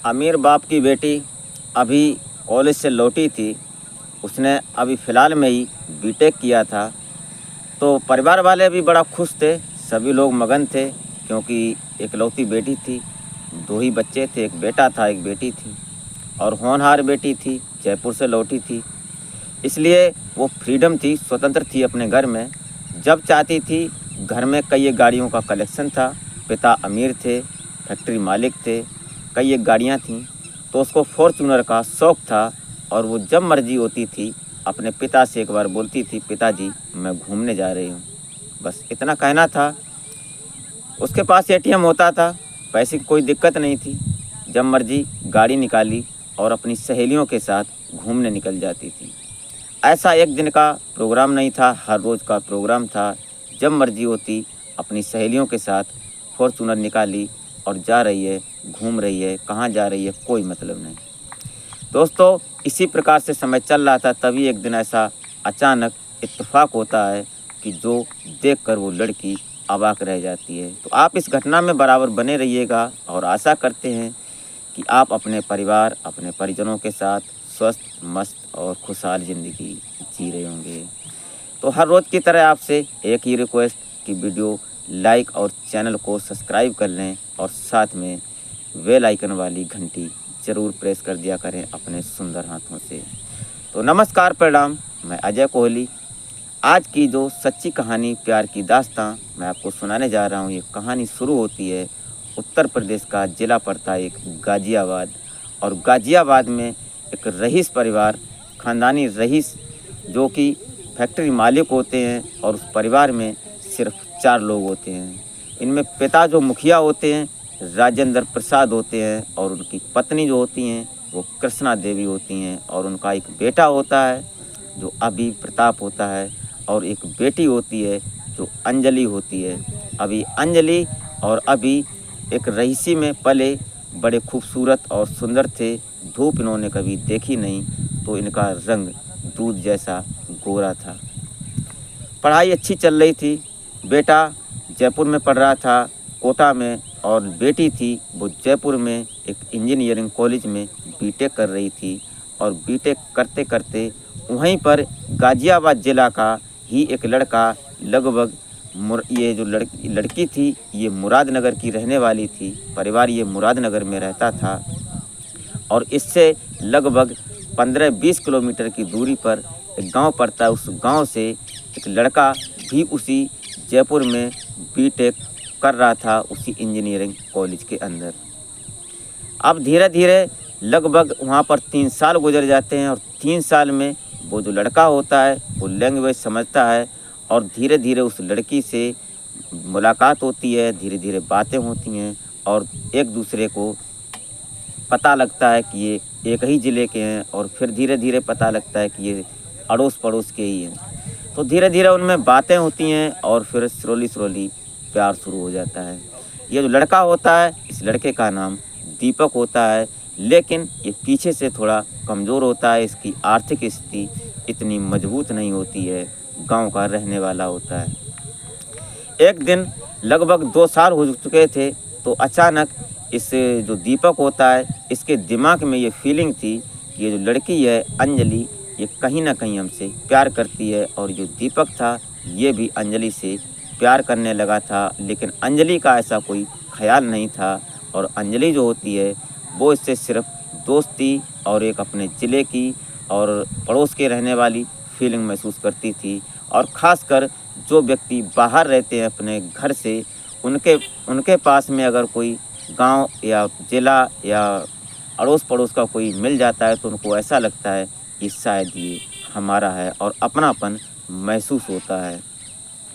अमीर बाप की बेटी अभी कॉलेज से लौटी थी। उसने अभी फ़िलहाल में ही बीटेक किया था। तो परिवार वाले भी बड़ा खुश थे, सभी लोग मगन थे क्योंकि इकलौती बेटी थी। 2 ही बच्चे थे, एक बेटा था, एक बेटी थी और होनहार बेटी थी, जयपुर से लौटी थी। इसलिए वो फ्रीडम थी, स्वतंत्र थी अपने घर में। जब चाहती थी, घर में कई एक गाड़ियों का कलेक्शन था। पिता अमीर थे, फैक्ट्री मालिक थे, कई एक गाड़ियाँ थीं। तो उसको फॉर्च्यूनर का शौक़ था और वो जब मर्जी होती थी अपने पिता से एक बार बोलती थी, पिताजी मैं घूमने जा रही हूँ। बस इतना कहना था। उसके पास एटीएम होता था, पैसे की कोई दिक्कत नहीं थी। जब मर्जी गाड़ी निकाली और अपनी सहेलियों के साथ घूमने निकल जाती थी। ऐसा एक दिन का प्रोग्राम नहीं था, हर रोज़ का प्रोग्राम था। जब मर्जी होती अपनी सहेलियों के साथ फॉर्च्यूनर निकाली और जा रही है, घूम रही है, कहाँ जा रही है कोई मतलब नहीं। दोस्तों, इसी प्रकार से समय चल रहा था, तभी एक दिन ऐसा अचानक इत्तेफाक होता है कि जो देखकर वो लड़की अवाक रह जाती है। तो आप इस घटना में बराबर बने रहिएगा और आशा करते हैं कि आप अपने परिवार, अपने परिजनों के साथ स्वस्थ, मस्त और खुशहाल ज़िंदगी जी रहे होंगे। तो हर रोज़ की तरह आपसे एक ही रिक्वेस्ट कि वीडियो लाइक और चैनल को सब्सक्राइब कर लें और साथ में बेल आइकन वाली घंटी ज़रूर प्रेस कर दिया करें अपने सुंदर हाथों से। तो नमस्कार, प्रणाम, मैं अजय कोहली। आज की जो सच्ची कहानी, प्यार की दास्तां मैं आपको सुनाने जा रहा हूँ। ये कहानी शुरू होती है उत्तर प्रदेश का ज़िला पड़ता है एक गाज़ियाबाद, और गाज़ियाबाद में एक रईस परिवार, ख़ानदानी रईस जो कि फैक्ट्री मालिक होते हैं और उस परिवार में सिर्फ 4 लोग होते हैं। इनमें पिता जो मुखिया होते हैं राजेंद्र प्रसाद होते हैं और उनकी पत्नी जो होती हैं वो कृष्णा देवी होती हैं, और उनका एक बेटा होता है जो अभी प्रताप होता है और एक बेटी होती है जो अंजलि होती है। अभी अंजलि और अभी एक रईसी में पले, बड़े खूबसूरत और सुंदर थे। धूप इन्होंने कभी देखी नहीं, तो इनका रंग दूध जैसा गोरा था। पढ़ाई अच्छी चल रही थी। बेटा जयपुर में पढ़ रहा था, कोटा में, और बेटी थी वो जयपुर में एक इंजीनियरिंग कॉलेज में बीटेक कर रही थी। और बीटेक करते करते वहीं पर गाज़ियाबाद ज़िला का ही एक लड़का, लगभग ये जो लड़की थी ये मुरादनगर की रहने वाली थी। परिवार ये मुरादनगर में रहता था और इससे लगभग 15-20 किलोमीटर की दूरी पर एक गांव पड़ता है। उस गांव से एक लड़का भी उसी जयपुर में बीटेक कर रहा था, उसी इंजीनियरिंग कॉलेज के अंदर। अब धीरे धीरे लगभग वहाँ पर 3 साल गुजर जाते हैं और 3 साल में वो जो लड़का होता है वो लैंग्वेज समझता है और धीरे धीरे उस लड़की से मुलाकात होती है, धीरे धीरे बातें होती हैं और एक दूसरे को पता लगता है कि ये एक ही ज़िले के हैं, और फिर धीरे धीरे पता लगता है कि ये अड़ोस पड़ोस के ही हैं। तो धीरे धीरे उनमें बातें होती हैं और फिर स्लोली प्यार शुरू हो जाता है। ये जो लड़का होता है, इस लड़के का नाम दीपक होता है, लेकिन ये पीछे से थोड़ा कमज़ोर होता है। इसकी आर्थिक स्थिति इतनी मजबूत नहीं होती है, गांव का रहने वाला होता है। एक दिन लगभग 2 साल हो चुके थे, तो अचानक इस जो दीपक होता है इसके दिमाग में ये फीलिंग थी कि ये जो लड़की है अंजलि, ये कहीं ना कहीं हमसे प्यार करती है। और जो दीपक था ये भी अंजलि से प्यार करने लगा था, लेकिन अंजलि का ऐसा कोई ख्याल नहीं था। और अंजलि जो होती है वो इससे सिर्फ दोस्ती और एक अपने ज़िले की और पड़ोस के रहने वाली फीलिंग महसूस करती थी। और ख़ासकर जो व्यक्ति बाहर रहते हैं अपने घर से, उनके पास में अगर कोई गांव या ज़िला या अड़ोस पड़ोस का कोई मिल जाता है तो उनको ऐसा लगता है कि शायद ये हमारा है और अपनापन महसूस होता है।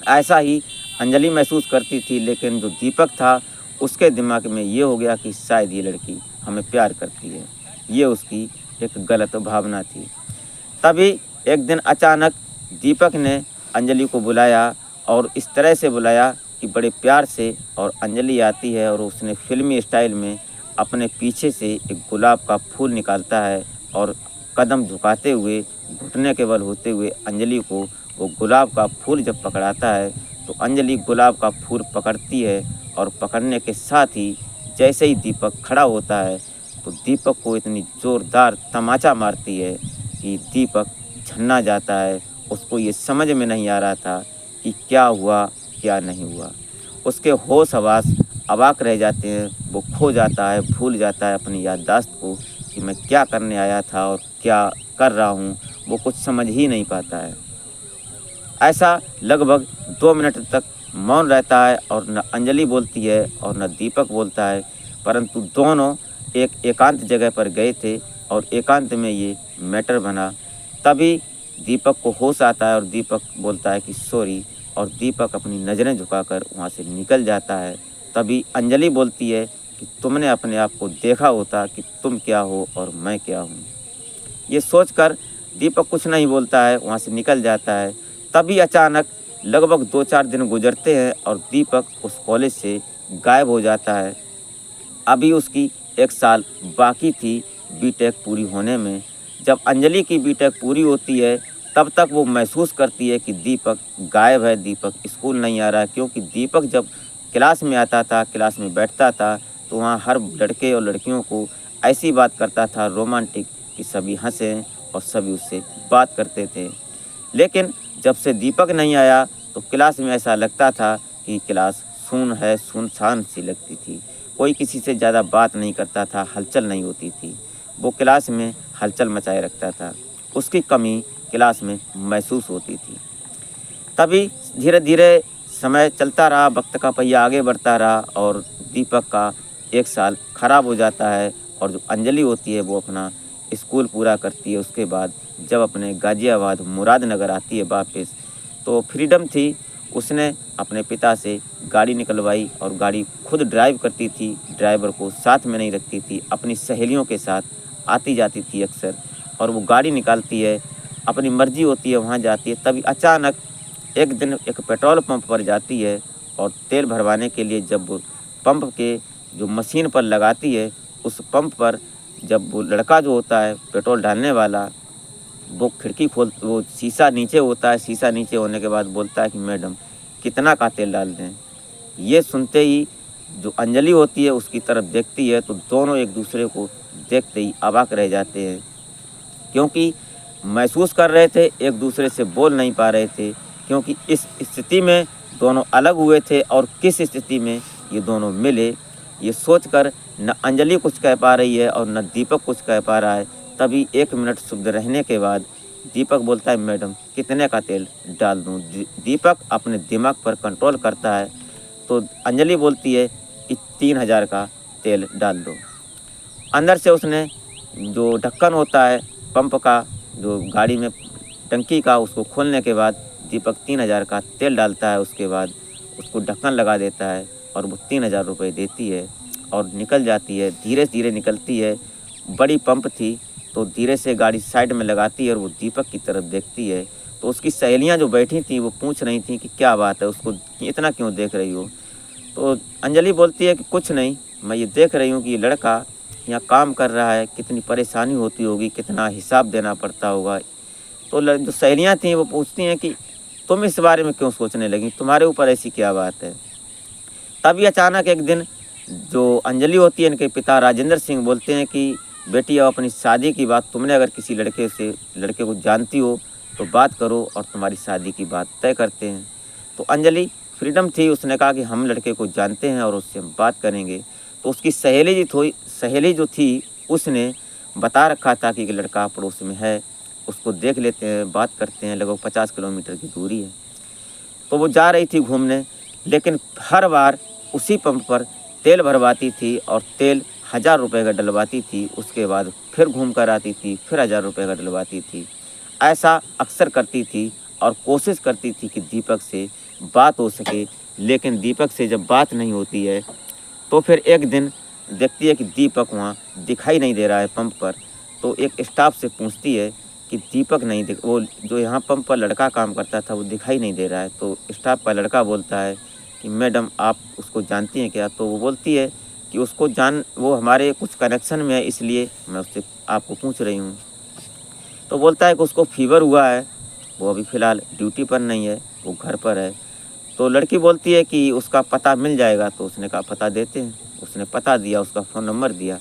ऐसा ही अंजलि महसूस करती थी, लेकिन जो दीपक था उसके दिमाग में ये हो गया कि शायद ये लड़की हमें प्यार करती है। ये उसकी एक गलत भावना थी। तभी एक दिन अचानक दीपक ने अंजलि को बुलाया और इस तरह से बुलाया कि बड़े प्यार से, और अंजलि आती है और उसने फिल्मी स्टाइल में अपने पीछे से एक गुलाब का फूल निकालता है और कदम झुकाते हुए, घुटने के बल होते हुए अंजलि को वो गुलाब का फूल जब पकड़ाता है तो अंजलि गुलाब का फूल पकड़ती है। और पकड़ने के साथ ही जैसे ही दीपक खड़ा होता है तो दीपक को इतनी ज़ोरदार तमाचा मारती है कि दीपक झन्ना जाता है। उसको ये समझ में नहीं आ रहा था कि क्या हुआ क्या नहीं हुआ। उसके होश हवास अवाक रह जाते हैं। वो खो जाता है, भूल जाता है अपनी याददाश्त को कि मैं क्या करने आया था और क्या कर रहा हूँ। वो कुछ समझ ही नहीं पाता है। ऐसा लगभग 2 मिनट तक मौन रहता है और न अंजलि बोलती है और न दीपक बोलता है, परंतु दोनों एक एकांत जगह पर गए थे और एकांत में ये मैटर बना। तभी दीपक को होश आता है और दीपक बोलता है कि सॉरी, और दीपक अपनी नज़रें झुकाकर वहाँ से निकल जाता है। तभी अंजलि बोलती है कि तुमने अपने आप को देखा होता कि तुम क्या हो और मैं क्या हूँ। ये सोचकर दीपक कुछ नहीं बोलता है, वहाँ से निकल जाता है। तभी अचानक लगभग 2-4 दिन गुजरते हैं और दीपक उस कॉलेज से गायब हो जाता है। अभी उसकी 1 साल बाकी थी बीटेक पूरी होने में। जब अंजलि की बीटेक पूरी होती है तब तक वो महसूस करती है कि दीपक गायब है, दीपक स्कूल नहीं आ रहा है। क्योंकि दीपक जब क्लास में आता था, क्लास में बैठता था, तो वहाँ हर लड़के और लड़कियों को ऐसी बात करता था रोमांटिक कि सभी हंसें और सभी उससे बात करते थे। लेकिन जब से दीपक नहीं आया तो क्लास में ऐसा लगता था कि क्लास सुन है, सुनसान सी लगती थी। कोई किसी से ज़्यादा बात नहीं करता था, हलचल नहीं होती थी। वो क्लास में हलचल मचाए रखता था। उसकी कमी क्लास में महसूस होती थी। तभी धीरे धीरे समय चलता रहा, वक्त का पहिया आगे बढ़ता रहा और दीपक का 1 साल खराब हो जाता है। और जो अंजलि होती है वो अपना स्कूल पूरा करती है। उसके बाद जब अपने गाज़ियाबाद मुरादनगर आती है वापस, तो फ्रीडम थी, उसने अपने पिता से गाड़ी निकलवाई और गाड़ी खुद ड्राइव करती थी, ड्राइवर को साथ में नहीं रखती थी। अपनी सहेलियों के साथ आती जाती थी अक्सर, और वो गाड़ी निकालती है, अपनी मर्ज़ी होती है, वहाँ जाती है। तभी अचानक एक दिन एक पेट्रोल पंप पर जाती है और तेल भरवाने के लिए जब वो पंप के जो मशीन पर लगाती है, उस पंप पर जब वो लड़का जो होता है पेट्रोल डालने वाला, वो खिड़की खोल, वो शीशा नीचे होता है। शीशा नीचे होने के बाद बोलता है कि मैडम कितना का तेल डाल दें। ये सुनते ही जो अंजलि होती है उसकी तरफ देखती है, तो दोनों एक दूसरे को देखते ही अवाक रह जाते हैं। क्योंकि महसूस कर रहे थे, एक दूसरे से बोल नहीं पा रहे थे। क्योंकि इस स्थिति में दोनों अलग हुए थे और किस स्थिति में ये दोनों मिले, ये सोचकर न अंजलि कुछ कह पा रही है और न दीपक कुछ कह पा रहा है। तभी 1 मिनट शुद्ध रहने के बाद दीपक बोलता है मैडम कितने का तेल डाल दूँ। दीपक अपने दिमाग पर कंट्रोल करता है, तो अंजलि बोलती है कि 3000 का तेल डाल दो। अंदर से उसने जो ढक्कन होता है पंप का, जो गाड़ी में टंकी का, उसको खोलने के बाद दीपक 3000 का तेल डालता है। उसके बाद उसको ढक्कन लगा देता है और वो 3000 रुपये देती है और निकल जाती है। धीरे धीरे निकलती है। बड़ी पंप थी तो धीरे से गाड़ी साइड में लगाती है और वो दीपक की तरफ देखती है। तो उसकी सहेलियां जो बैठी थी वो पूछ रही थी कि क्या बात है, उसको इतना क्यों देख रही हो। तो अंजलि बोलती है कि कुछ नहीं, मैं ये देख रही हूँ कि ये लड़का यहाँ काम कर रहा है, कितनी परेशानी होती होगी, कितना हिसाब देना पड़ता होगा। तो जो सहेलियाँ थीं वो पूछती हैं कि तुम इस बारे में क्यों सोचने लगी, तुम्हारे ऊपर ऐसी क्या बात है। तभी अचानक एक दिन जो अंजलि होती है, इनके पिता राजेंद्र सिंह बोलते हैं कि बेटी अब अपनी शादी की बात, तुमने अगर किसी लड़के को जानती हो तो बात करो और तुम्हारी शादी की बात तय करते हैं। तो अंजलि फ्रीडम थी, उसने कहा कि हम लड़के को जानते हैं और उससे हम बात करेंगे। तो उसकी सहेली जो थी उसने बता रखा था कि एक लड़का पड़ोस में है, उसको देख लेते हैं, बात करते हैं, लगभग 50 किलोमीटर की दूरी है। तो वो जा रही थी घूमने, लेकिन हर बार उसी पंप पर तेल भरवाती थी और तेल 1000 रुपये का डलवाती थी। उसके बाद फिर घूम कर आती थी, फिर 1000 रुपये का डलवाती थी। ऐसा अक्सर करती थी और कोशिश करती थी कि दीपक से बात हो सके। लेकिन दीपक से जब बात नहीं होती है तो फिर एक दिन देखती है कि दीपक वहाँ दिखाई नहीं दे रहा है पंप पर। तो एक स्टाफ से पूछती है कि दीपक नहीं दिख, वो जो यहाँ पंप पर लड़का काम करता था वो दिखाई नहीं दे रहा है। तो स्टाफ का लड़का बोलता है कि मैडम आप उसको जानती हैं क्या। तो वो बोलती है कि वो हमारे कुछ कनेक्शन में है, इसलिए मैं उससे आपको पूछ रही हूँ। तो बोलता है कि उसको फीवर हुआ है, वो अभी फ़िलहाल ड्यूटी पर नहीं है, वो घर पर है। तो लड़की बोलती है कि उसका पता मिल जाएगा। तो उसने कहा पता देते हैं। उसने पता दिया, उसका फ़ोन नंबर दिया।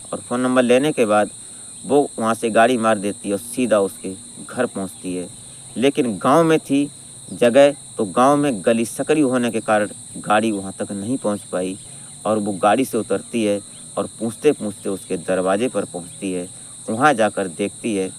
और फ़ोन नंबर लेने के बाद वो वहाँ से गाड़ी मार देती है और सीधा उसके घर पहुँचती है। लेकिन गांव में थी जगह, तो गांव में गली सकरी होने के कारण गाड़ी वहाँ तक नहीं पहुँच पाई और वो गाड़ी से उतरती है और पूछते पूछते उसके दरवाजे पर पहुँचती है। वहाँ जाकर देखती है,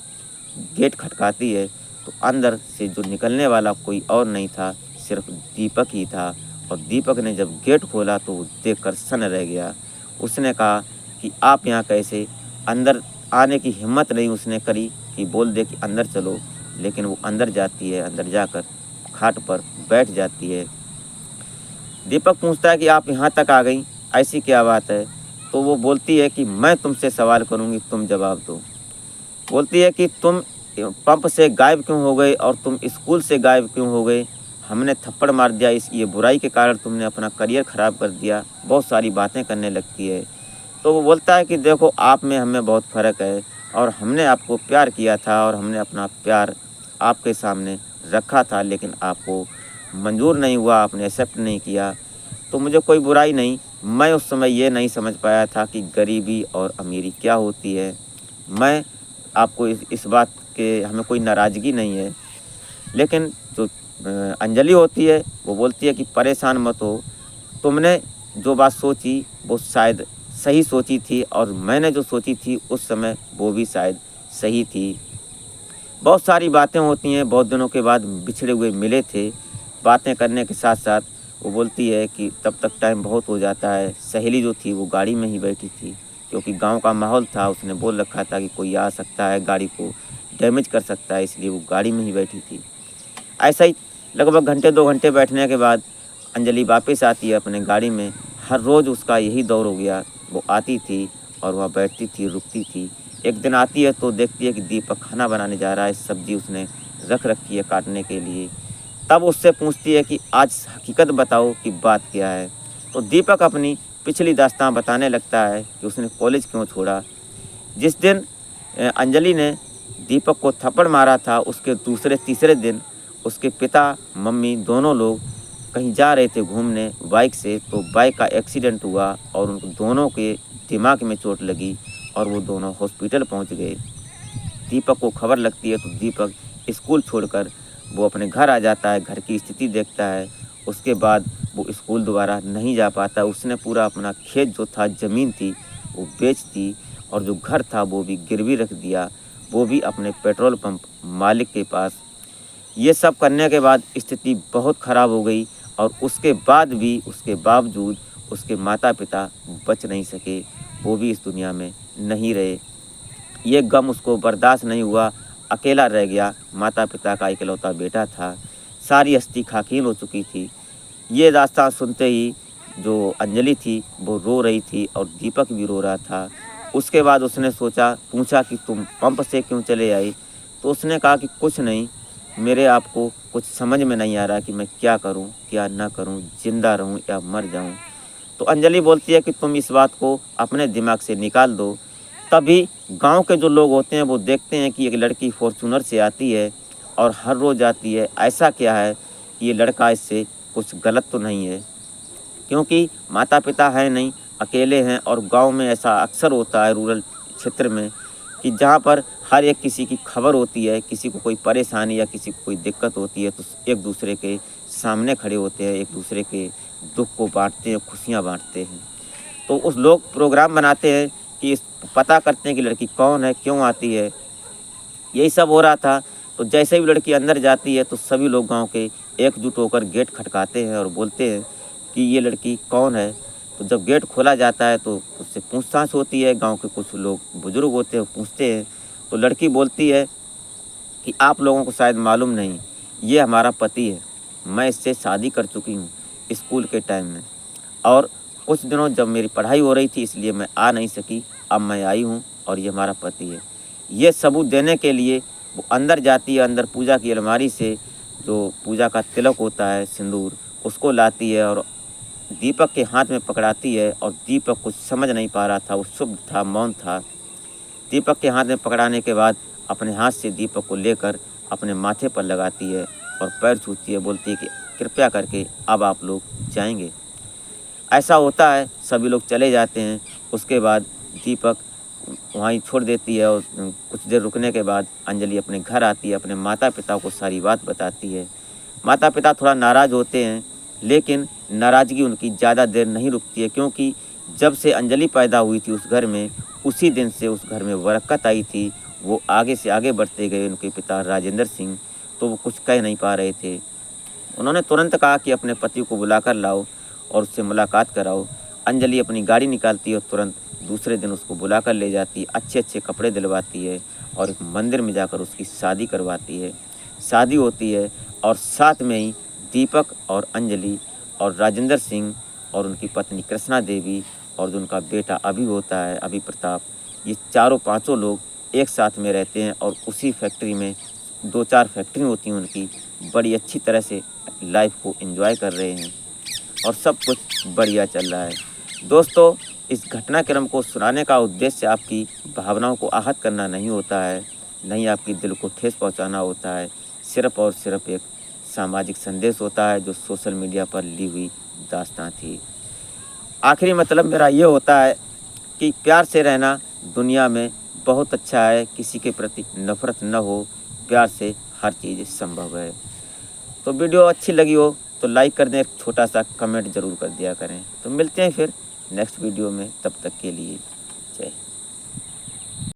गेट खटकाती है, तो अंदर से जो निकलने वाला कोई और नहीं था, सिर्फ दीपक ही था। और दीपक ने जब गेट खोला तो वो देखकर सन्न रह गया। उसने कहा कि आप यहाँ कैसे? अंदर आने की हिम्मत नहीं उसने करी कि बोल दे कि अंदर चलो, लेकिन वो अंदर जाती है। अंदर जाकर खाट पर बैठ जाती है। दीपक पूछता है कि आप यहाँ तक आ गई, ऐसी क्या बात है? तो वो बोलती है कि मैं तुमसे सवाल करूँगी, तुम जवाब दो। बोलती है कि तुम पंप से गायब क्यों हो गए और तुम स्कूल से गायब क्यों हो गए? हमने थप्पड़ मार दिया, इस ये बुराई के कारण तुमने अपना करियर ख़राब कर दिया। बहुत सारी बातें करने लगती है। तो वो बोलता है कि देखो, आप में हमें बहुत फ़र्क है और हमने आपको प्यार किया था और हमने अपना प्यार आपके सामने रखा था, लेकिन आपको मंजूर नहीं हुआ, आपने एक्सेप्ट नहीं किया। तो मुझे कोई बुराई नहीं, मैं उस समय ये नहीं समझ पाया था कि गरीबी और अमीरी क्या होती है। मैं आपको इस बात के हमें कोई नाराज़गी नहीं है। लेकिन जो अंजलि होती है वो बोलती है कि परेशान मत हो, तुमने जो बात सोची वो शायद सही सोची थी और मैंने जो सोची थी उस समय वो भी शायद सही थी। बहुत सारी बातें होती हैं, बहुत दिनों के बाद बिछड़े हुए मिले थे। बातें करने के साथ साथ वो बोलती है कि तब तक टाइम बहुत हो जाता है। सहेली जो थी वो गाड़ी में ही बैठी थी, क्योंकि गांव का माहौल था, उसने बोल रखा था कि कोई आ सकता है, गाड़ी को डैमेज कर सकता है, इसलिए वो गाड़ी में ही बैठी थी। ऐसा ही लगभग घंटे 2 घंटे बैठने के बाद अंजलि वापस आती है अपने गाड़ी में। हर रोज़ उसका यही दौर हो गया, वो आती थी और वहाँ बैठती थी, रुकती थी। एक दिन आती है तो देखती है कि दीपक खाना बनाने जा रहा है, सब्ज़ी उसने रख रखी है काटने के लिए। तब उससे पूछती है कि आज हकीकत बताओ कि बात क्या है। तो दीपक अपनी पिछली दास्तान बताने लगता है कि उसने कॉलेज क्यों छोड़ा। जिस दिन अंजलि ने दीपक को थप्पड़ मारा था, उसके दूसरे तीसरे दिन उसके पिता मम्मी दोनों लोग कहीं जा रहे थे घूमने बाइक से, तो बाइक का एक्सीडेंट हुआ और उन दोनों के दिमाग में चोट लगी और वो दोनों हॉस्पिटल पहुंच गए। दीपक को खबर लगती है तो दीपक स्कूल छोड़कर वो अपने घर आ जाता है, घर की स्थिति देखता है। उसके बाद वो स्कूल दोबारा नहीं जा पाता। उसने पूरा अपना खेत जो था, ज़मीन थी, वो बेच दी और जो घर था वो भी गिरवी रख दिया, वो भी अपने पेट्रोल पंप मालिक के पास। ये सब करने के बाद स्थिति बहुत ख़राब हो गई और उसके बाद भी, उसके बावजूद उसके माता पिता बच नहीं सके, वो भी इस दुनिया में नहीं रहे। ये गम उसको बर्दाश्त नहीं हुआ, अकेला रह गया। माता पिता का इकलौता बेटा था, सारी हस्ती खाकिन हो चुकी थी। ये दास्तान सुनते ही जो अंजलि थी वो रो रही थी और दीपक भी रो रहा था। उसके बाद उसने पूछा कि तुम पंप से क्यों चले आई? तो उसने कहा कि कुछ नहीं, मेरे आपको कुछ समझ में नहीं आ रहा कि मैं क्या करूं, क्या ना करूं, ज़िंदा रहूं या मर जाऊं। तो अंजलि बोलती है कि तुम इस बात को अपने दिमाग से निकाल दो। तभी गांव के जो लोग होते हैं वो देखते हैं कि एक लड़की फॉर्च्यूनर से आती है और हर रोज़ आती है। ऐसा क्या है कि ये लड़का, इससे कुछ गलत तो नहीं है, क्योंकि माता पिता है नहीं, अकेले हैं। और गांव में ऐसा अक्सर होता है रूरल क्षेत्र में कि जहाँ पर हर एक किसी की खबर होती है, किसी को कोई परेशानी या किसी को कोई दिक्कत होती है तो एक दूसरे के सामने खड़े होते हैं, एक दूसरे के दुख को बांटते हैं, खुशियाँ बांटते हैं। तो उस लोग प्रोग्राम बनाते हैं कि पता करते हैं कि लड़की कौन है, क्यों आती है। यही सब हो रहा था। तो जैसे भी लड़की अंदर जाती है तो सभी लोग गांव के एकजुट होकर गेट खटकाते हैं और बोलते हैं कि ये लड़की कौन है। तो जब गेट खोला जाता है तो उससे पूछताछ होती है। गांव के कुछ लोग बुजुर्ग होते हैं, पूछते हैं। तो लड़की बोलती है कि आप लोगों को शायद मालूम नहीं, ये हमारा पति है, मैं इससे शादी कर चुकी हूँ स्कूल के टाइम में, और कुछ दिनों जब मेरी पढ़ाई हो रही थी इसलिए मैं आ नहीं सकी, अब मैं आई हूँ और ये हमारा पति है। ये सबूत देने के लिए वो अंदर जाती है। अंदर पूजा की अलमारी से जो पूजा का तिलक होता है, सिंदूर, उसको लाती है और दीपक के हाथ में पकड़ाती है। और दीपक कुछ समझ नहीं पा रहा था, वो शुभ था, मौन था। दीपक के हाथ में पकड़ाने के बाद अपने हाथ से दीपक को लेकर अपने माथे पर लगाती है और पैर छूती है, बोलती है कि कृपया करके अब आप लोग जाएंगे। ऐसा होता है, सभी लोग चले जाते हैं। उसके बाद दीपक वहीं छोड़ देती है और कुछ देर रुकने के बाद अंजलि अपने घर आती है, अपने माता पिता को सारी बात बताती है। माता पिता थोड़ा नाराज़ होते हैं, लेकिन नाराज़गी उनकी ज़्यादा देर नहीं रुकती है, क्योंकि जब से अंजलि पैदा हुई थी उस घर में, उसी दिन से उस घर में बरक़्क़त आई थी। वो आगे से आगे बढ़ते गए उनके पिता राजेंद्र सिंह, तो वो कुछ कह नहीं पा रहे थे। उन्होंने तुरंत कहा कि अपने पति को बुलाकर लाओ और उससे मुलाकात कराओ। अंजलि अपनी गाड़ी निकालती है और तुरंत दूसरे दिन उसको बुलाकर ले जाती है, अच्छे-अच्छे कपड़े दिलवाती है और एक मंदिर में जाकर उसकी शादी करवाती है। शादी होती है और साथ में ही दीपक और अंजलि और राजेंद्र सिंह और उनकी पत्नी कृष्णा देवी और जो उनका बेटा अभी होता है, अभी प्रताप, ये चारों पाँचों लोग एक साथ में रहते हैं और उसी फैक्ट्री में 2-4 फैक्ट्री होती हैं उनकी, बड़ी अच्छी तरह से लाइफ को एंजॉय कर रहे हैं और सब कुछ बढ़िया चल रहा है। दोस्तों, इस घटनाक्रम को सुनाने का उद्देश्य आपकी भावनाओं को आहत करना नहीं होता है, नहीं आपकी दिल को ठेस पहुंचाना होता है, सिर्फ़ और सिर्फ एक सामाजिक संदेश होता है जो सोशल मीडिया पर ली हुई दास्तां थी। आखिरी मतलब मेरा ये होता है कि प्यार से रहना दुनिया में बहुत अच्छा है, किसी के प्रति नफ़रत न हो, प्यार से हर चीज़ संभव है। तो वीडियो अच्छी लगी हो तो लाइक कर दें, एक छोटा सा कमेंट ज़रूर कर दिया करें। तो मिलते हैं फिर नेक्स्ट वीडियो में, तब तक के लिए।